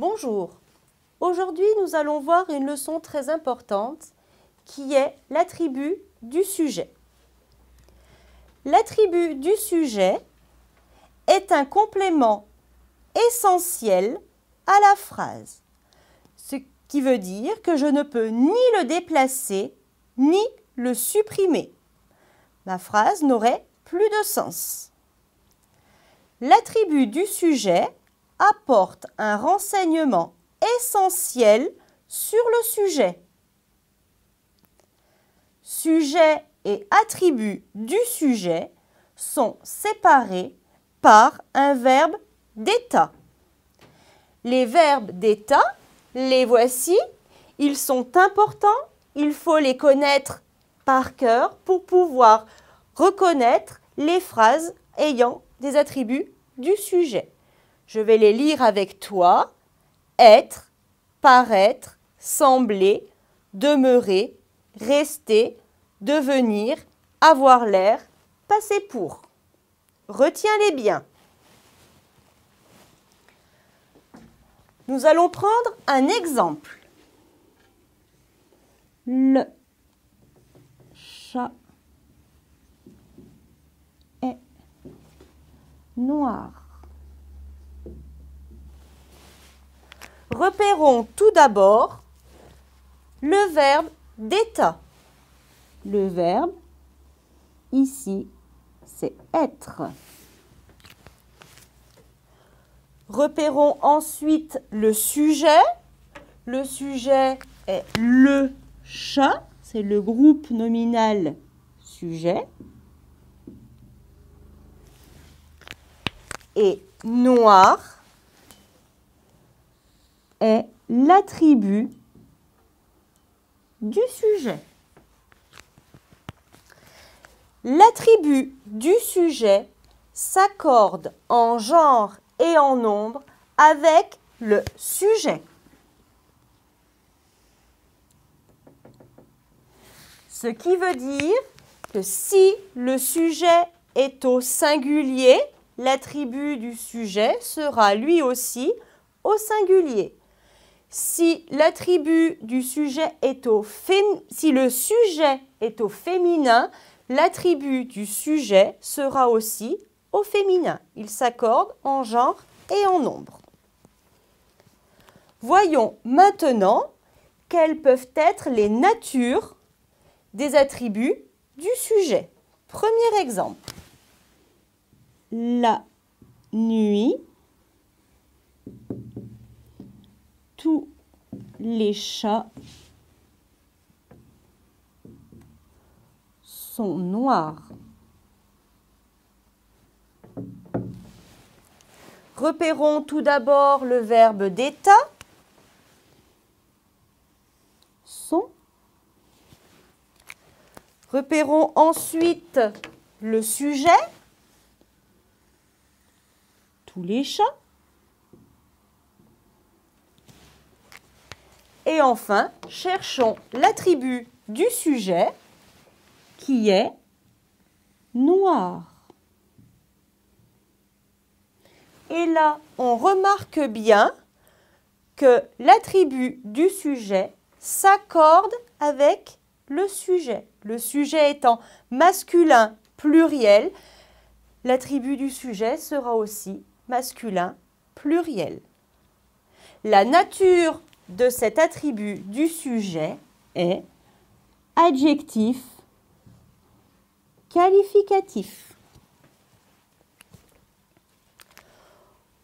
Bonjour, aujourd'hui nous allons voir une leçon très importante qui est l'attribut du sujet. L'attribut du sujet est un complément essentiel à la phrase, ce qui veut dire que je ne peux ni le déplacer ni le supprimer. Ma phrase n'aurait plus de sens. L'attribut du sujet apporte un renseignement essentiel sur le sujet. Sujet et attribut du sujet sont séparés par un verbe d'état. Les verbes d'état, les voici. Ils sont importants, il faut les connaître par cœur pour pouvoir reconnaître les phrases ayant des attributs du sujet. Je vais les lire avec toi. Être, paraître, sembler, demeurer, rester, devenir, avoir l'air, passer pour. Retiens-les bien. Nous allons prendre un exemple. Le chat est noir. Repérons tout d'abord le verbe d'état. Le verbe, ici, c'est être. Repérons ensuite le sujet. Le sujet est le chat, c'est le groupe nominal sujet. Et noir est l'attribut du sujet. L'attribut du sujet s'accorde en genre et en nombre avec le sujet. Ce qui veut dire que si le sujet est au singulier, l'attribut du sujet sera lui aussi au singulier. Si l'attribut du sujet est si le sujet est au féminin, l'attribut du sujet sera aussi au féminin. Il s'accorde en genre et en nombre. Voyons maintenant quelles peuvent être les natures des attributs du sujet. Premier exemple. La nuit, tous les chats sont noirs. Repérons tout d'abord le verbe d'état. Sont. Repérons ensuite le sujet. Tous les chats. Et enfin, cherchons l'attribut du sujet qui est noir. Et là, on remarque bien que l'attribut du sujet s'accorde avec le sujet. Le sujet étant masculin pluriel, l'attribut du sujet sera aussi masculin pluriel. La nature de cet attribut du sujet est adjectif qualificatif.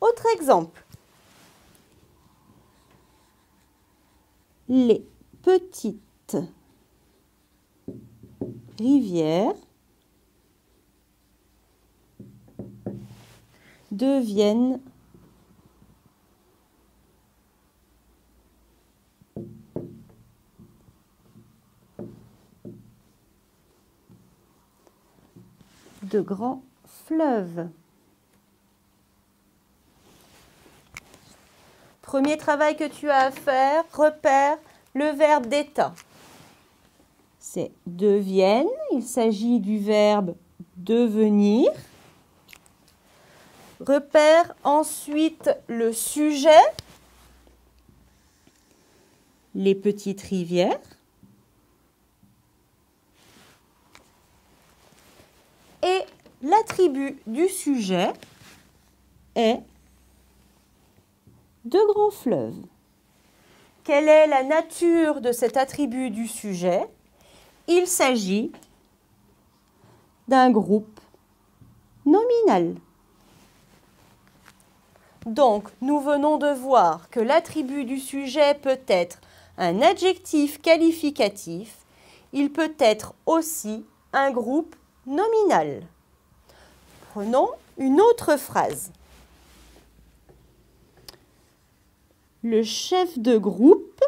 Autre exemple. Les petites rivières deviennent de grands fleuves. Premier travail que tu as à faire, repère le verbe d'état. C'est deviennent, il s'agit du verbe devenir. Repère ensuite le sujet. les petites rivières. Et l'attribut du sujet est de grands fleuves. Quelle est la nature de cet attribut du sujet? Il s'agit d'un groupe nominal. Donc, nous venons de voir que l'attribut du sujet peut être un adjectif qualificatif. Il peut être aussi un groupe nominal. Prenons une autre phrase. Le chef de groupe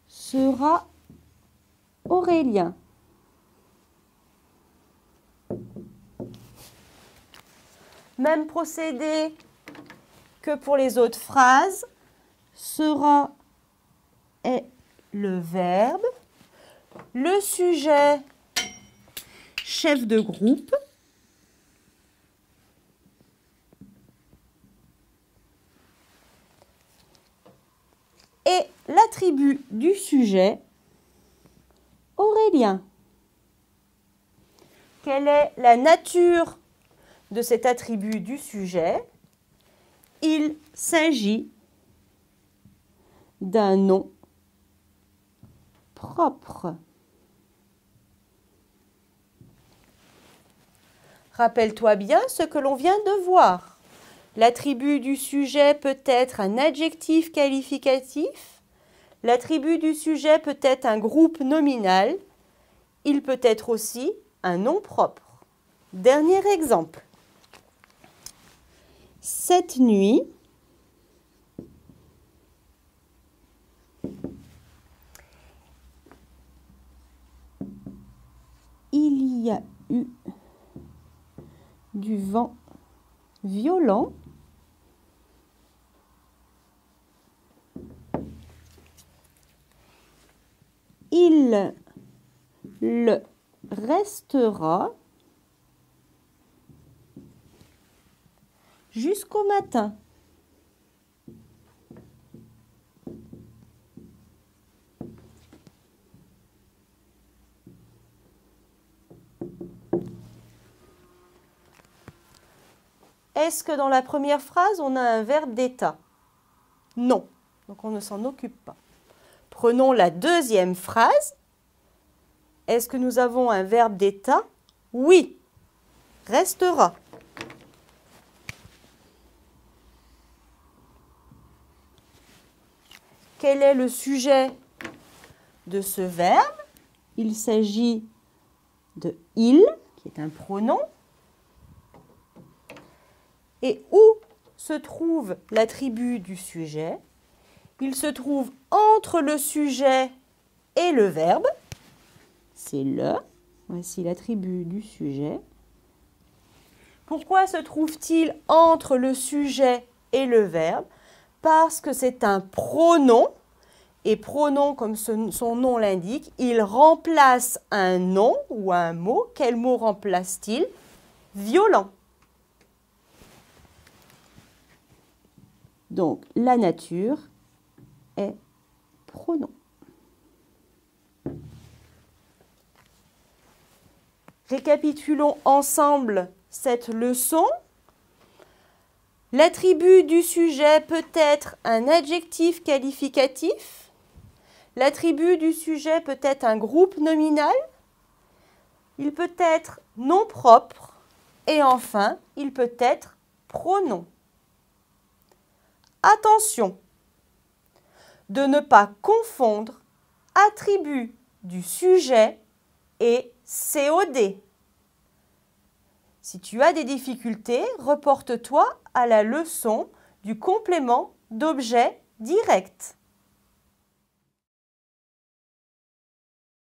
sera Aurélien. Même procédé que pour les autres phrases. Sera est le verbe. Le sujet, chef de groupe. Et l'attribut du sujet, Aurélien. Quelle est la nature de cet attribut du sujet? Il s'agit d'un nom propre. Rappelle-toi bien ce que l'on vient de voir. L'attribut du sujet peut être un adjectif qualificatif. L'attribut du sujet peut être un groupe nominal. Il peut être aussi un nom propre. Dernier exemple. Cette nuit, il y a eu du vent violent. Il le restera jusqu'au matin. Est-ce que dans la première phrase, on a un verbe d'état? Non, donc on ne s'en occupe pas. Prenons la deuxième phrase. Est-ce que nous avons un verbe d'état? Oui, restera. Quel est le sujet de ce verbe? Il s'agit de « il », qui est un pronom. Et où se trouve l'attribut du sujet? Il se trouve entre le sujet et le verbe. C'est le. Voici l'attribut du sujet. Pourquoi se trouve-t-il entre le sujet et le verbe? Parce que c'est un pronom. Et pronom, comme son nom l'indique, il remplace un nom ou un mot. Quel mot remplace-t-il? Violent. Donc, la nature est pronom. Récapitulons ensemble cette leçon. L'attribut du sujet peut être un adjectif qualificatif. L'attribut du sujet peut être un groupe nominal. Il peut être nom propre. Et enfin, il peut être pronom. Attention de ne pas confondre attribut du sujet et COD. Si tu as des difficultés, reporte-toi à la leçon du complément d'objet direct.